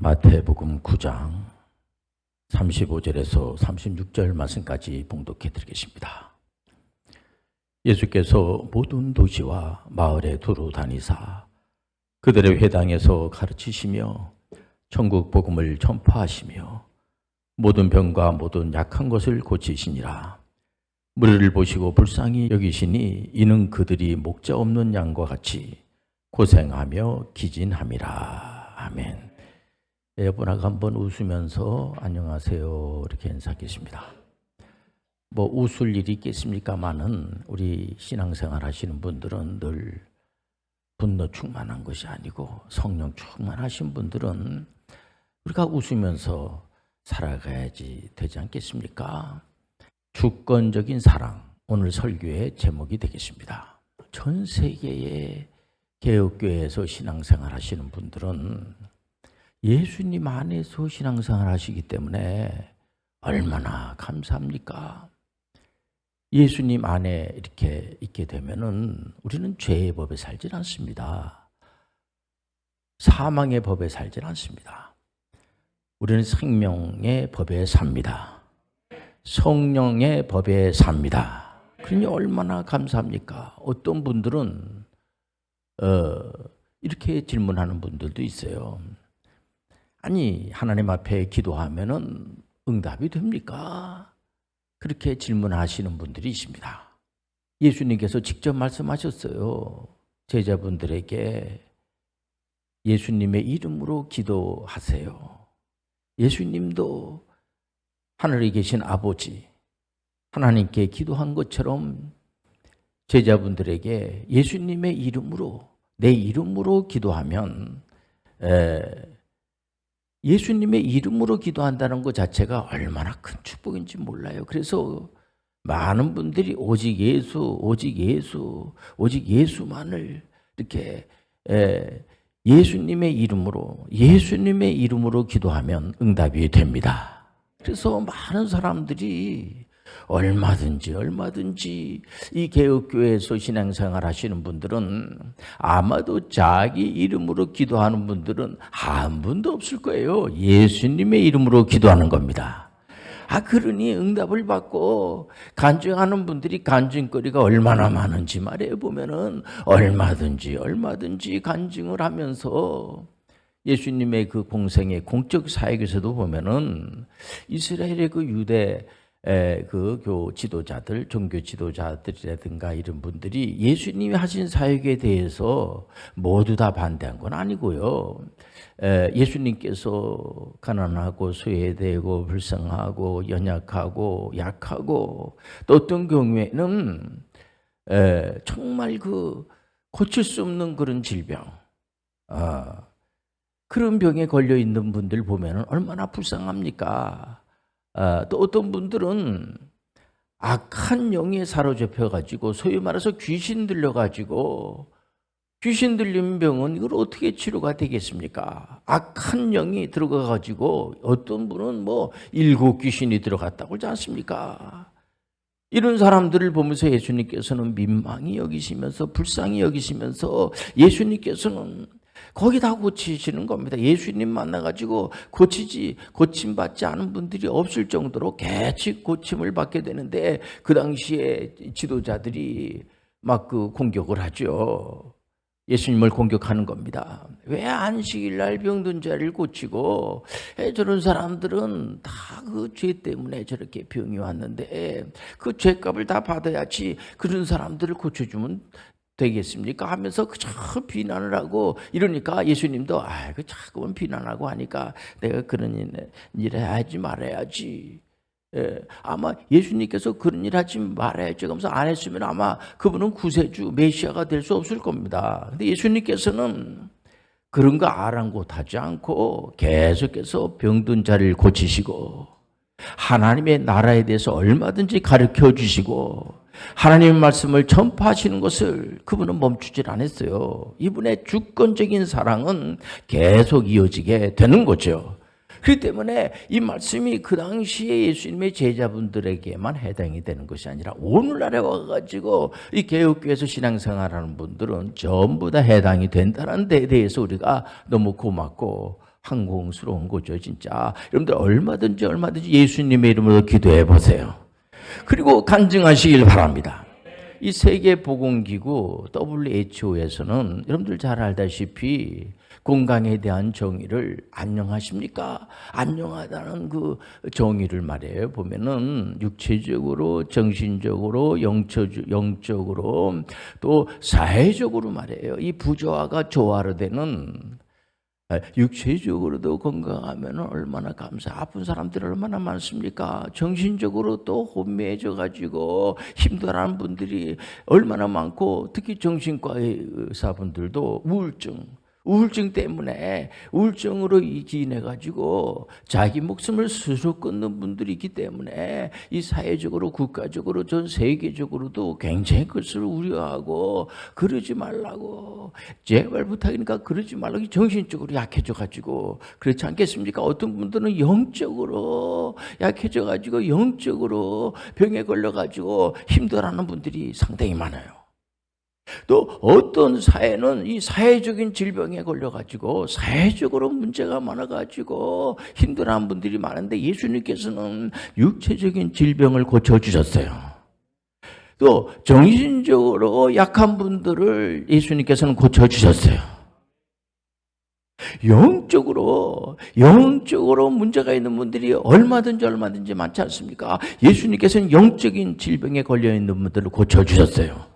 마태복음 9장 35절에서 36절 말씀까지 봉독해 드리겠습니다. 예수께서 모든 도시와 마을에 두루 다니사 그들의 회당에서 가르치시며 천국 복음을 전파하시며 모든 병과 모든 약한 것을 고치시니라. 무리를 보시고 불쌍히 여기시니 이는 그들이 목자 없는 양과 같이 고생하며 기진함이라. 아멘. 여러분하고 한번 웃으면서 안녕하세요 이렇게 인사하겠습니다. 뭐 웃을 일이 있겠습니까마는 우리 신앙생활 하시는 분들은 늘 분노 충만한 것이 아니고 성령 충만하신 분들은 우리가 웃으면서 살아가야지 되지 않겠습니까? 주권적인 사랑, 오늘 설교의 제목이 되겠습니다. 전 세계의 개혁교회에서 신앙생활 하시는 분들은 예수님 안에서 신앙생활 하시기 때문에 얼마나 감사합니까? 예수님 안에 이렇게 있게 되면은 우리는 죄의 법에 살질 않습니다. 사망의 법에 살질 않습니다. 우리는 생명의 법에 삽니다. 성령의 법에 삽니다. 그러니 얼마나 감사합니까? 어떤 분들은 이렇게 질문하는 분들도 있어요. 아니, 하나님 앞에 기도하면은 응답이 됩니까? 그렇게 질문하시는 분들이 있습니다. 예수님께서 직접 말씀하셨어요. 제자분들에게 예수님의 이름으로 기도하세요. 예수님도 하늘에 계신 아버지, 하나님께 기도한 것처럼 제자분들에게 예수님의 이름으로, 내 이름으로 기도하면 예수님의 이름으로 기도한다는 것 자체가 얼마나 큰 축복인지 몰라요. 그래서 많은 분들이 오직 예수, 오직 예수, 오직 예수만을 이렇게 예수님의 이름으로 기도하면 응답이 됩니다. 그래서 많은 사람들이 얼마든지 이 개혁교회에서 신앙생활 하시는 분들은 아마도 자기 이름으로 기도하는 분들은 한 분도 없을 거예요. 예수님의 이름으로 기도하는 겁니다. 그러니 응답을 받고 간증하는 분들이 간증거리가 얼마나 많은지 말이에요. 보면은 얼마든지 간증을 하면서 예수님의 그 공생의 공적 사역에서도 보면은 이스라엘의 그 유대 그 지도자들, 종교 지도자들이라든가 이런 분들이 예수님이 하신 사역에 대해서 모두 다 반대한 건 아니고요. 예수님께서 가난하고 소외되고 불쌍하고 연약하고 약하고 또 어떤 경우에는 정말 그 고칠 수 없는 그런 질병, 그런 병에 걸려 있는 분들 보면 얼마나 불쌍합니까? 또 어떤 분들은 악한 영에 사로잡혀가지고 소위 말해서 귀신 들려가지고 귀신 들린 병은 이걸 어떻게 치료가 되겠습니까? 악한 영이 들어가가지고 어떤 분은 7 귀신이 들어갔다고 그러지 않습니까? 이런 사람들을 보면서 예수님께서는 민망히 여기시면서 불쌍히 여기시면서 예수님께서는 거기 다 고치시는 겁니다. 예수님 만나가지고 고침받지 않은 분들이 없을 정도로 개치 고침을 받게 되는데 그 당시에 지도자들이 막 그 공격을 하죠. 예수님을 공격하는 겁니다. 왜 안식일 날 병든 자를 고치고 저런 사람들은 다 그 죄 때문에 저렇게 병이 왔는데 그 죄값을 다 받아야지 그런 사람들을 고쳐주면 되겠습니까? 하면서 그저 비난을 하고 이러니까 예수님도 그 자꾸만 비난하고 하니까 내가 그런 일을 하지 말아야지. 아마 예수님께서 그런 일 하지 말아야지 하면서 안 했으면 아마 그분은 구세주 메시아가 될 수 없을 겁니다. 근데 예수님께서는 그런 거 아랑곳하지 않고 계속해서 병든 자를 고치시고 하나님의 나라에 대해서 얼마든지 가르쳐 주시고 하나님의 말씀을 전파하시는 것을 그분은 멈추질 않았어요. 이분의 주권적인 사랑은 계속 이어지게 되는 거죠. 그렇기 때문에 이 말씀이 그 당시에 예수님의 제자분들에게만 해당이 되는 것이 아니라 오늘날에 와가지고 이 개혁교회에서 신앙생활하는 분들은 전부 다 해당이 된다는 데에 대해서 우리가 너무 고맙고 황공스러운 거죠, 진짜. 여러분들 얼마든지 예수님의 이름으로 기도해 보세요. 그리고 간증하시길 바랍니다. 이 세계보건기구 WHO에서는 여러분들 잘 알다시피 건강에 대한 정의를 안녕하십니까? 안녕하다는 그 정의를 말해요. 보면은 육체적으로, 정신적으로, 영적으로 또 사회적으로 말해요. 이 부조화가 조화로 되는, 육체적으로도 건강하면 얼마나 아픈 사람들이 얼마나 많습니까? 정신적으로 또 혼미해져 가지고 힘들어하는 분들이 얼마나 많고, 특히 정신과 의사분들도 우울증 때문에 우울증으로 기인해 가지고 자기 목숨을 스스로 끊는 분들이 있기 때문에 이 사회적으로, 국가적으로, 전 세계적으로도 굉장히 그것을 우려하고, 그러지 말라고 제발 부탁이니까 그러지 말라고. 정신적으로 약해져 가지고, 그렇지 않겠습니까? 어떤 분들은 영적으로 약해져 가지고 영적으로 병에 걸려 가지고 힘들어하는 분들이 상당히 많아요. 또 어떤 사회는 이 사회적인 질병에 걸려가지고 사회적으로 문제가 많아가지고 힘들어하는 분들이 많은데, 예수님께서는 육체적인 질병을 고쳐주셨어요. 또 정신적으로 약한 분들을 예수님께서는 고쳐주셨어요. 영적으로 문제가 있는 분들이 얼마든지 많지 않습니까? 예수님께서는 영적인 질병에 걸려있는 분들을 고쳐주셨어요.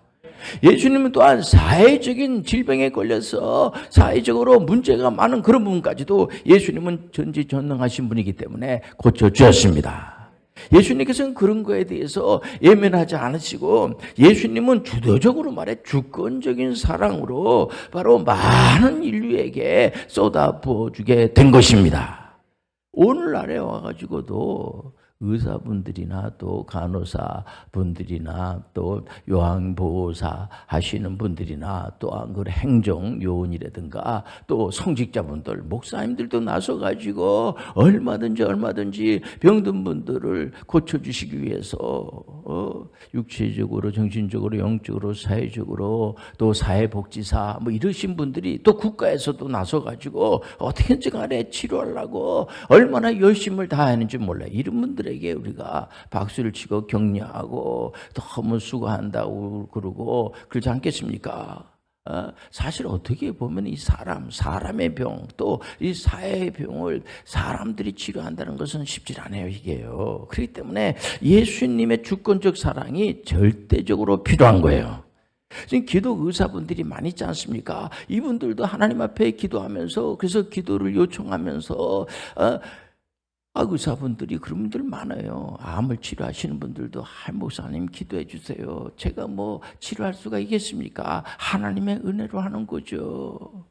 예수님은 또한 사회적인 질병에 걸려서 사회적으로 문제가 많은 그런 부분까지도 예수님은 전지전능하신 분이기 때문에 고쳐주셨습니다. 예수님께서는 그런 거에 대해서 예민하지 않으시고, 예수님은 주도적으로 말해 주권적인 사랑으로 바로 많은 인류에게 쏟아부어주게 된 것입니다. 오늘날에 와가지고도 의사분들이나 또 간호사분들이나 또 요양보호사 하시는 분들이나 또한 그 행정요원이라든가 또 성직자분들, 목사님들도 나서가지고 얼마든지 병든 분들을 고쳐주시기 위해서 육체적으로, 정신적으로, 영적으로, 사회적으로, 또 사회복지사 이러신 분들이 또 국가에서도 나서가지고 어떻게든지 간에 치료하려고 얼마나 열심을 다하는지 몰라요. 이런 분들에게 우리가 박수를 치고 격려하고 너무 수고한다고 그러고 그러지 않겠습니까? 사실 어떻게 보면 이 사람의 병, 또 이 사회의 병을 사람들이 치료한다는 것은 쉽지 않아요, 이게요. 그렇기 때문에 예수님의 주권적 사랑이 절대적으로 필요한 거예요. 지금 기도 의사분들이 많이 있지 않습니까? 이분들도 하나님 앞에 기도하면서, 그래서 기도를 요청하면서 의사분들이 그런 분들 많아요. 암을 치료하시는 분들도 목사님 기도해 주세요. 제가 치료할 수가 있겠습니까? 하나님의 은혜로 하는 거죠.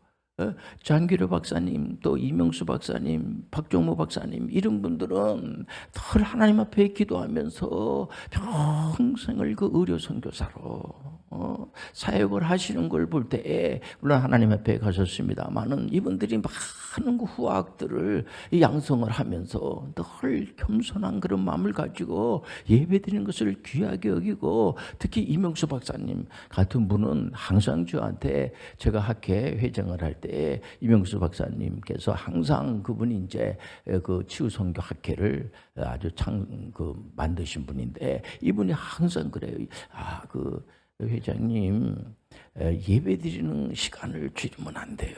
장기료 박사님, 또 이명수 박사님, 박종모 박사님, 이런 분들은 늘 하나님 앞에 기도하면서 평생을 그 의료 선교사로 사역을 하시는 걸 볼 때에, 물론 하나님 앞에 가셨습니다만은 이분들이 많은 그 후학들을 양성을 하면서 늘 겸손한 그런 마음을 가지고 예배드리는 것을 귀하게 여기고, 특히 이명수 박사님 같은 분은 항상 저한테, 제가 학회 회장을 할 때 이명수 박사님께서 항상, 그분이 이제 그 치유선교 학회를 아주 만드신 분인데, 이분이 항상 그래요. 회장님, 예배드리는 시간을 줄이면 안 돼요.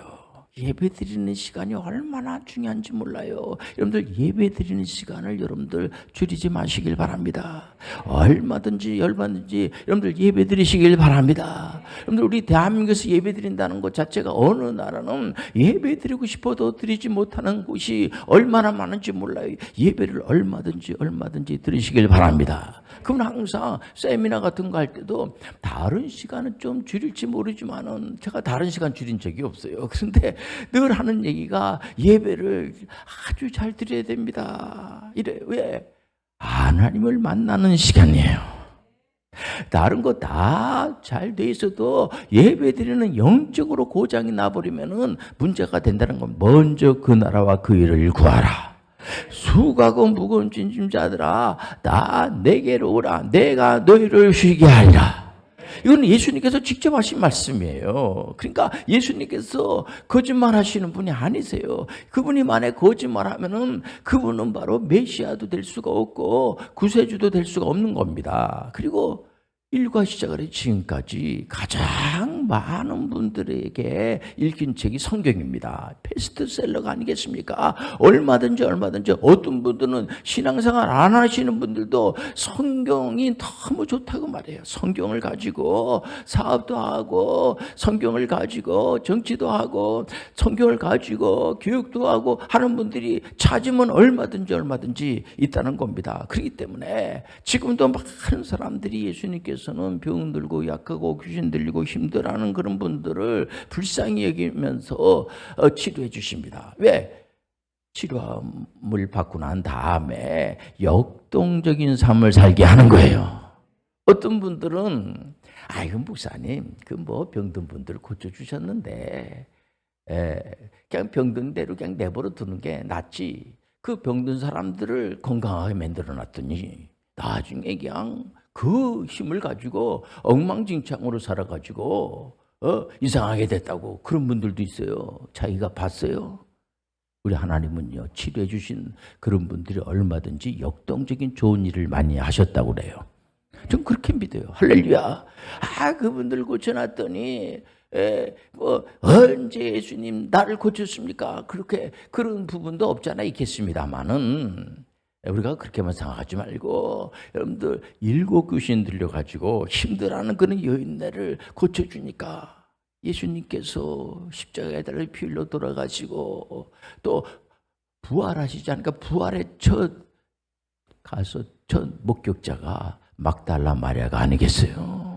예배드리는 시간이 얼마나 중요한지 몰라요. 여러분들 예배드리는 시간을 여러분들 줄이지 마시길 바랍니다. 얼마든지 여러분들 예배드리시길 바랍니다. 여러분들 우리 대한민국에서 예배드린다는 것 자체가, 어느 나라는 예배드리고 싶어도 드리지 못하는 곳이 얼마나 많은지 몰라요. 예배를 얼마든지 드리시길 바랍니다. 그럼 항상 세미나 같은 거 할 때도 다른 시간은 좀 줄일지 모르지만은, 제가 다른 시간 줄인 적이 없어요. 그런데 늘 하는 얘기가 예배를 아주 잘 드려야 됩니다. 이래. 왜? 하나님을 만나는 시간이에요. 다른 거 다 잘 돼 있어도 예배 드리는 영적으로 고장이 나버리면은 문제가 된다는 건, 먼저 그 나라와 그 일을 구하라. 수고하고 무거운 짐진 자들아, 내게로 오라. 내가 너희를 쉬게 하리라. 이건 예수님께서 직접 하신 말씀이에요. 그러니까 예수님께서 거짓말 하시는 분이 아니세요. 그분이 만약 거짓말하면은 그분은 바로 메시아도 될 수가 없고 구세주도 될 수가 없는 겁니다. 그리고 인류가 시작을 해 지금까지 가장 많은 분들에게 읽힌 책이 성경입니다. 베스트셀러가 아니겠습니까? 얼마든지 어떤 분들은 신앙생활 안 하시는 분들도 성경이 너무 좋다고 말해요. 성경을 가지고 사업도 하고 성경을 가지고 정치도 하고 성경을 가지고 교육도 하고 하는 분들이 찾으면 얼마든지 있다는 겁니다. 그렇기 때문에 지금도 많은 사람들이 예수님께서는 병들고 약하고 귀신 들리고 힘들어하는 그런 분들을 불쌍히 여기면서 치료해 주십니다. 왜? 치료함을 받고 난 다음에 역동적인 삶을 살게 하는 거예요. 어떤 분들은 아이고 목사님 그 뭐 병든 분들을 고쳐주셨는데 그냥 병든 대로 그냥 내버려 두는 게 낫지. 그 병든 사람들을 건강하게 만들어 놨더니 나중에 그냥 그 힘을 가지고 엉망진창으로 살아가지고 이상하게 됐다고 그런 분들도 있어요. 자기가 봤어요. 우리 하나님은요 치료해 주신 그런 분들이 얼마든지 역동적인 좋은 일을 많이 하셨다고 그래요. 전 그렇게 믿어요. 할렐루야. 그분들 고쳐놨더니 뭐 언제 예수님 나를 고쳤습니까? 그렇게 그런 부분도 없잖아 있겠습니다만은 우리가 그렇게만 생각하지 말고 여러분들 7 귀신 들려가지고 힘들어하는 그런 여인네를 고쳐주니까 예수님께서 십자가에 달려 피 흘려 돌아가시고 또 부활하시지 않으니까 부활의 첫 목격자가 막달라 마리아가 아니겠어요?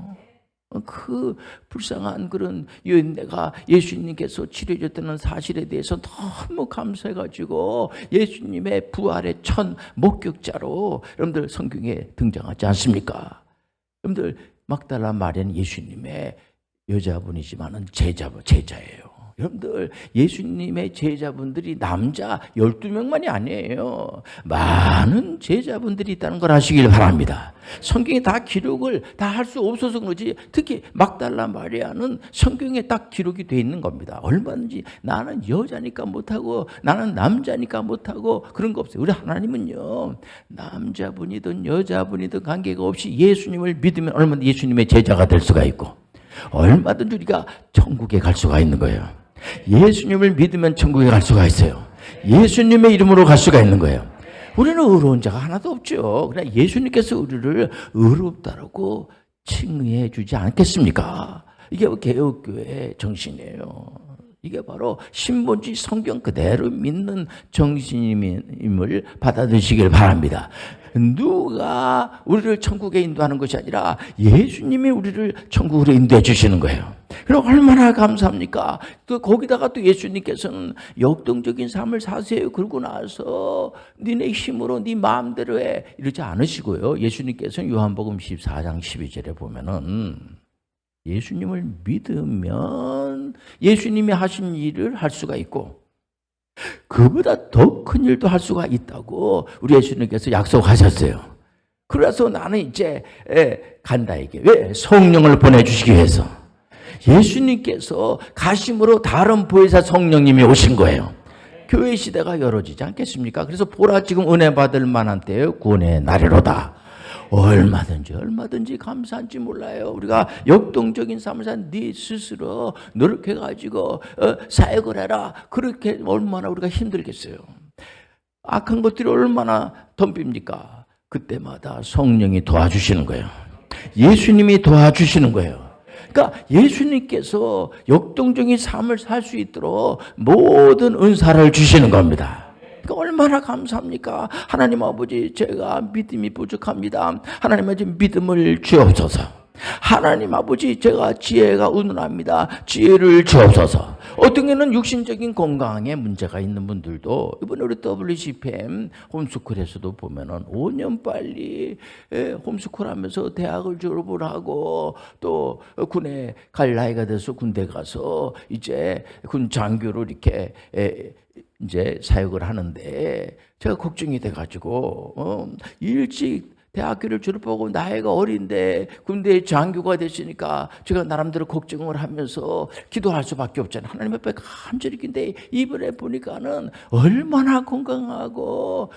그 불쌍한 그런 여인네가 예수님께서 치료해줬다는 사실에 대해서 너무 감사해가지고 예수님의 부활의 첫 목격자로 여러분들 성경에 등장하지 않습니까? 여러분들 막달라 마리아는 예수님의 여자분이지만은 제자예요. 여러분들 예수님의 제자분들이 남자 12명만이 아니에요. 많은 제자분들이 있다는 걸 아시길 바랍니다. 성경에 다 기록을 다 할 수 없어서 그러지 특히 막달라 마리아는 성경에 딱 기록이 돼 있는 겁니다. 얼마든지 나는 여자니까 못하고 나는 남자니까 못하고 그런 거 없어요. 우리 하나님은요 남자분이든 여자분이든 관계가 없이 예수님을 믿으면 얼마든지 예수님의 제자가 될 수가 있고 얼마든지 우리가 천국에 갈 수가 있는 거예요. 예수님을 믿으면 천국에 갈 수가 있어요. 예수님의 이름으로 갈 수가 있는 거예요. 우리는 의로운 자가 하나도 없죠. 그러나 예수님께서 우리를 의롭다라고 칭의해 주지 않겠습니까? 이게 개혁교회의 정신이에요. 이게 바로 신본주의 성경 그대로 믿는 정신임을 받아들이시길 바랍니다. 누가 우리를 천국에 인도하는 것이 아니라 예수님이 우리를 천국으로 인도해 주시는 거예요. 그럼 얼마나 감사합니까? 또 거기다가 또 예수님께서는 역동적인 삶을 사세요. 그러고 나서 니네 힘으로 네 마음대로 해 이러지 않으시고요. 예수님께서는 요한복음 14장 12절에 보면은 예수님을 믿으면 예수님이 하신 일을 할 수가 있고 그보다 더 큰 일도 할 수가 있다고 우리 예수님께서 약속하셨어요. 그래서 나는 이제 간다 이게. 왜? 성령을 보내주시기 위해서. 예수님께서 가심으로 다른 보혜사 성령님이 오신 거예요. 교회 시대가 열어지지 않겠습니까? 그래서 보라 지금 은혜 받을 만한 때에 구원의 날이로다. 얼마든지 감사한지 몰라요. 우리가 역동적인 삶을 산 네 스스로 노력해가지고 사역을 해라. 그렇게 얼마나 우리가 힘들겠어요. 악한 것들이 얼마나 덤빕니까? 그때마다 성령이 도와주시는 거예요. 예수님이 도와주시는 거예요. 그러니까 예수님께서 역동적인 삶을 살 수 있도록 모든 은사를 주시는 겁니다. 그러니까 얼마나 감사합니까? 하나님 아버지 제가 믿음이 부족합니다. 하나님 아버지 믿음을 주옵소서. 하나님 아버지 제가 지혜가 운운합니다. 지혜를 주옵소서. 어떤 게는 육신적인 건강에 문제가 있는 분들도 이번에 우리 WCPM 홈스쿨에서도 보면은 5년 빨리 홈스쿨하면서 대학을 졸업을 하고 또 군에 갈 나이가 돼서 군대 가서 이제 군 장교로 이렇게 이제 사역을 하는데 제가 걱정이 돼가지고 일찍 대학교를 졸업하고 나이가 어린데 군대에 장교가 됐으니까 제가 나름대로 걱정을 하면서 기도할 수밖에 없잖아요. 하나님 앞에 간절히. 근데 이번에 보니까는 얼마나 건강하고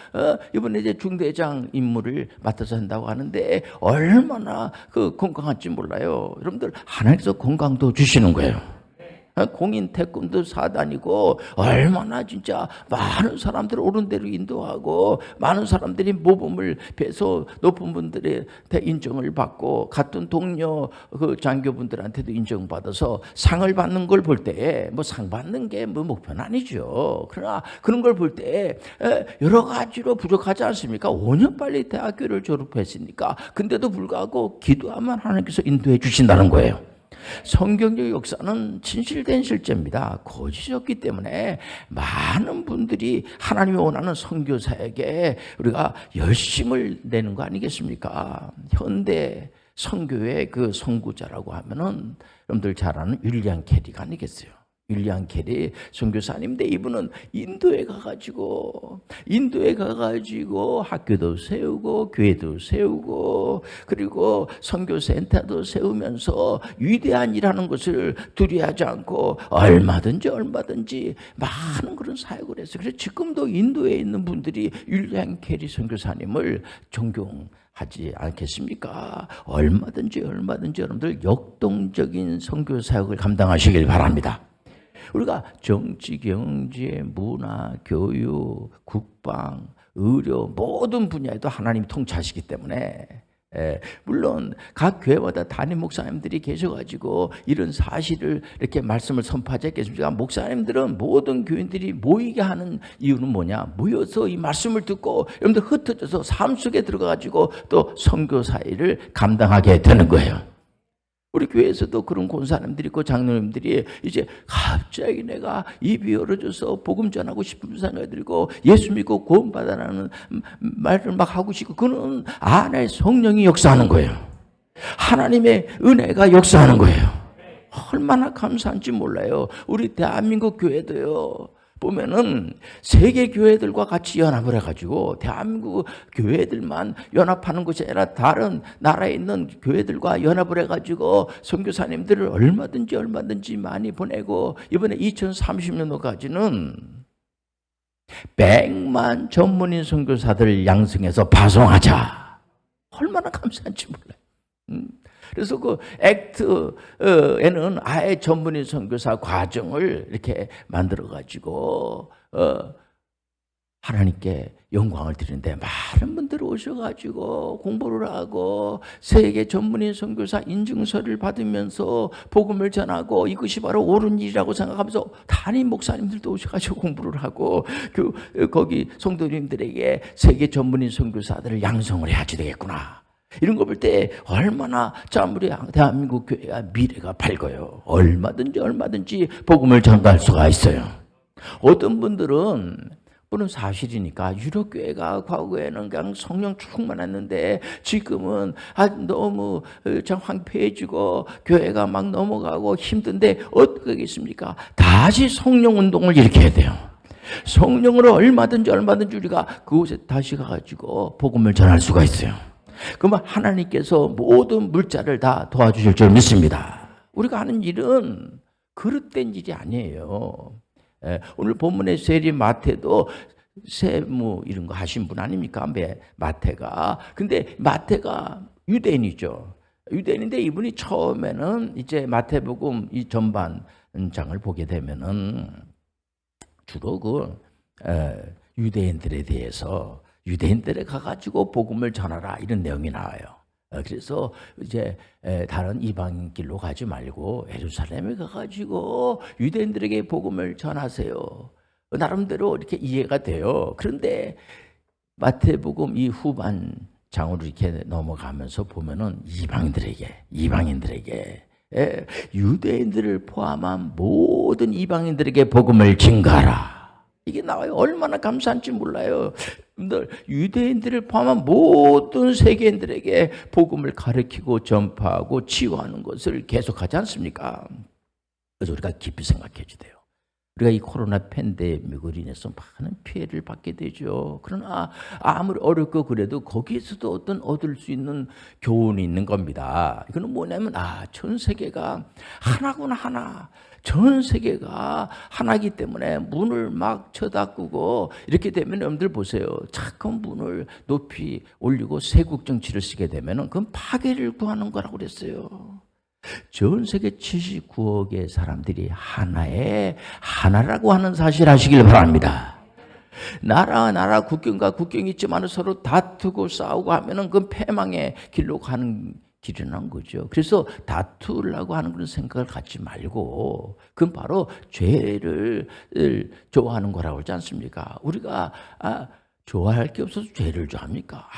이번에 이제 중대장 임무를 맡아서 한다고 하는데 얼마나 그 건강한지 몰라요. 여러분들 하나님께서 건강도 주시는 거예요. 공인 태권도 사단이고 얼마나 진짜 많은 사람들을 옳은 대로 인도하고 많은 사람들이 모범을 배서 높은 분들의 인정을 받고 같은 동료 그 장교분들한테도 인정받아서 상을 받는 걸 볼 때 뭐 상 받는 게 뭐 목표는 아니죠. 그러나 그런 걸 볼 때 여러 가지로 부족하지 않습니까? 5년 빨리 대학교를 졸업했으니까. 근데도 불구하고 기도하면 하나님께서 인도해 주신다는 거예요. 성경적 역사는 진실된 실제입니다. 거짓이었기 때문에 많은 분들이 하나님이 원하는 선교사에게 우리가 열심을 내는 거 아니겠습니까? 현대 선교의 그 선구자라고 하면은 여러분들 잘 아는 윌리엄 캐리가 아니겠어요? 윌리엄 캐리 선교사님인데 이분은 인도에 가가지고 학교도 세우고 교회도 세우고 그리고 선교센터도 세우면서 위대한 일하는 것을 두려워하지 않고 얼마든지 많은 그런 사역을 했어요. 그래서 지금도 인도에 있는 분들이 윌리엄 캐리 선교사님을 존경하지 않겠습니까? 얼마든지 여러분들 역동적인 선교 사역을 감당하시길 바랍니다. 우리가 정치, 경제, 문화, 교육, 국방, 의료 모든 분야에도 하나님이 통치하시기 때문에 물론 각 교회마다 담임 목사님들이 계셔가지고 이런 사실을 이렇게 말씀을 선포하지 않겠습니까? 목사님들은 모든 교인들이 모이게 하는 이유는 뭐냐? 모여서 이 말씀을 듣고 여러분들 흩어져서 삶 속에 들어가가지고 또 선교 사역을 감당하게 되는 거예요. 우리 교회에서도 그런 권사님들이 있고 장로님들이 이제 갑자기 내가 입이 열어져서 복음 전하고 싶은 생각이 들고 예수 믿고 구원받아라는 말을 막 하고 싶고 그는 안에 성령이 역사하는 거예요. 하나님의 은혜가 역사하는 거예요. 얼마나 감사한지 몰라요. 우리 대한민국 교회도요. 보면은 세계 교회들과 같이 연합을 해가지고 대한민국 교회들만 연합하는 것이 아니라 다른 나라에 있는 교회들과 연합을 해가지고 선교사님들을 얼마든지 많이 보내고 이번에 2030년도까지는 100만 전문인 선교사들을 양성해서 파송하자. 얼마나 감사한지 몰라요. 그래서 그 액트에는 아예 전문인 선교사 과정을 이렇게 만들어 가지고 하나님께 영광을 드리는데 많은 분들이 오셔가지고 공부를 하고 세계 전문인 선교사 인증서를 받으면서 복음을 전하고 이것이 바로 옳은 일이라고 생각하면서 담임 목사님들도 오셔가지고 공부를 하고 거기 성도님들에게 세계 전문인 선교사들을 양성을 해야지 되겠구나. 이런 거 볼 때 얼마나 참 우리 대한민국 교회가 미래가 밝아요. 얼마든지 복음을 전할 수가 있어요. 어떤 분들은 물론 사실이니까 유럽교회가 과거에는 그냥 성령 충만했는데 지금은 너무 참 황폐해지고 교회가 막 넘어가고 힘든데 어떻게 하겠습니까? 다시 성령 운동을 일으켜야 돼요. 성령으로 얼마든지 우리가 그곳에 다시 가가지고 복음을 전할 수가 있어요. 그러면 하나님께서 모든 물자를 다 도와주실 줄 믿습니다. 우리가 하는 일은 그릇된 일이 아니에요. 오늘 본문의 세리 마태도 세무 이런 거 하신 분 아닙니까? 마태가. 근데 마태가 유대인이죠. 유대인인데 이분이 처음에는 이제 마태복음 이 전반장을 보게 되면은 주로 그 유대인들에 대해서 유대인들에 가가지고 복음을 전하라 이런 내용이 나와요. 그래서 이제 다른 이방인 길로 가지 말고 예루살렘에 가가지고 유대인들에게 복음을 전하세요. 나름대로 이렇게 이해가 돼요. 그런데 마태복음 이 후반 장으로 이렇게 넘어가면서 보면은 이방인들에게 유대인들을 포함한 모든 이방인들에게 복음을 증거하라. 이게 나와요. 얼마나 감사한지 몰라요. 유대인들을 포함한 모든 세계인들에게 복음을 가르치고 전파하고 치유하는 것을 계속하지 않습니까? 그래서 우리가 깊이 생각해 줘야 돼요. 우리가 이 코로나 팬데믹으로 인해서 많은 피해를 받게 되죠. 그러나 아무리 어렵고 그래도 거기에서도 어떤 얻을 수 있는 교훈이 있는 겁니다. 이거는 뭐냐면 전 세계가 하나구나 하나. 전 세계가 하나이기 때문에 문을 막 쳐닫고 이렇게 되면 여러분들 보세요. 자꾸 문을 높이 올리고 세국 정치를 쓰게 되면 그건 파괴를 구하는 거라고 그랬어요. 전 세계 79억의 사람들이 하나라고 하는 사실 아시길 바랍니다. 나라 국경과 국경이 있지만 서로 다투고 싸우고 하면은 그건 패망의 길로 가는 길이라는 거죠. 그래서 다투려고 하는 그런 생각을 갖지 말고 그건 바로 죄를 좋아하는 거라고 하지 않습니까? 우리가 좋아할 게 없어서 죄를 좋아합니까?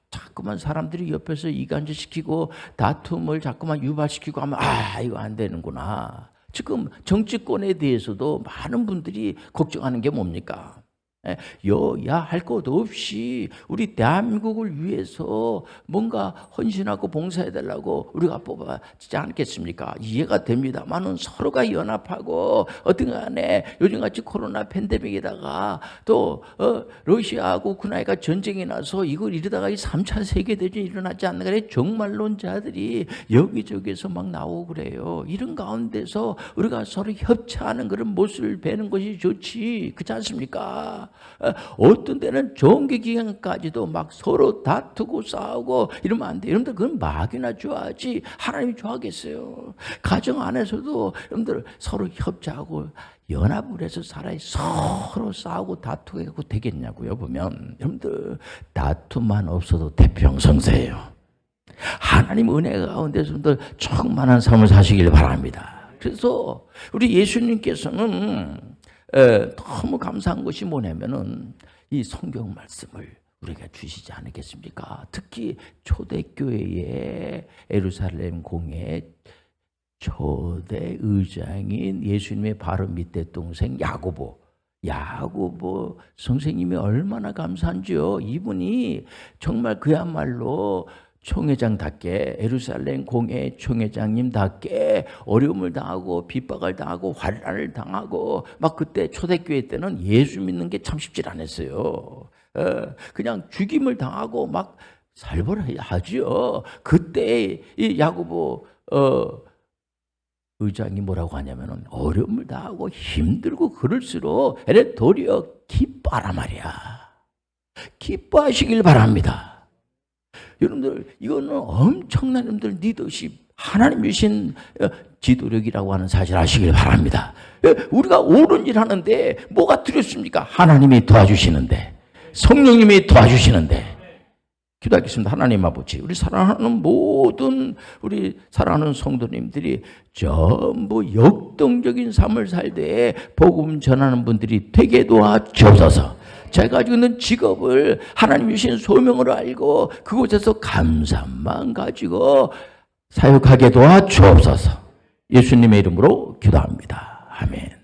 자꾸만 사람들이 옆에서 이간질시키고 다툼을 자꾸만 유발시키고 하면 이거 안 되는구나. 지금 정치권에 대해서도 많은 분들이 걱정하는 게 뭡니까? 여야 할 것 없이 우리 대한민국을 위해서 뭔가 헌신하고 봉사해달라고 우리가 뽑아지지 않겠습니까? 이해가 됩니다만은 서로가 연합하고 어떤 간에 요즘같이 코로나 팬데믹에다가 또 러시아하고 우크라이나가 전쟁이 나서 이걸 이러다가 이 3차 세계대전이 일어나지 않는 게 정말론자들이 여기저기에서 막 나오고 그래요. 이런 가운데서 우리가 서로 협치하는 그런 모습을 뵈는 것이 좋지, 그렇지 않습니까? 어떤 때는 정기 기간까지도 막 서로 다투고 싸우고 이러면 안 돼요. 여러분들 그건 마귀나 좋아하지 하나님이 좋아하겠어요. 가정 안에서도 여러분들 서로 협치하고 연합을 해서 살아야 서로 싸우고 다투고 되겠냐고요. 보면 여러분들 다툼만 없어도 태평성세예요. 하나님 은혜 가운데서 여러분들 충만한 삶을 사시길 바랍니다. 그래서 우리 예수님께서는 너무 감사한 것이 뭐냐면은 이 성경 말씀을 우리가 주시지 않겠습니까? 특히 초대교회의 예루살렘 공회 초대 의장인 예수님의 바로 밑에 동생 야고보 선생님이 얼마나 감사한지요. 이분이 정말 그야말로 총회장답게 예루살렘 공회 총회장님답게 어려움을 당하고 핍박을 당하고 환난을 당하고 막 그때 초대교회 때는 예수 믿는 게 참 쉽지 않았어요. 그냥 죽임을 당하고 막 살벌하지요. 그때 이 야고보 의장이 뭐라고 하냐면은 어려움을 당하고 힘들고 그럴수록 도리어 기뻐하란 말이야. 기뻐하시길 바랍니다. 여러분들 이거는 엄청난 여러분들 리더십 하나님 주신 지도력이라고 하는 사실 아시길 바랍니다. 우리가 옳은 일 하는데 뭐가 두렵습니까? 하나님이 도와주시는데, 성령님이 도와주시는데. 기도하겠습니다. 하나님 아버지, 우리 사랑하는 모든 우리 사랑하는 성도님들이 전부 역동적인 삶을 살되 복음 전하는 분들이 되게 도와주옵소서. 제가 가지고 있는 직업을 하나님 주신 소명으로 알고 그곳에서 감사만 가지고 사역하게 도와주옵소서. 예수님의 이름으로 기도합니다. 아멘.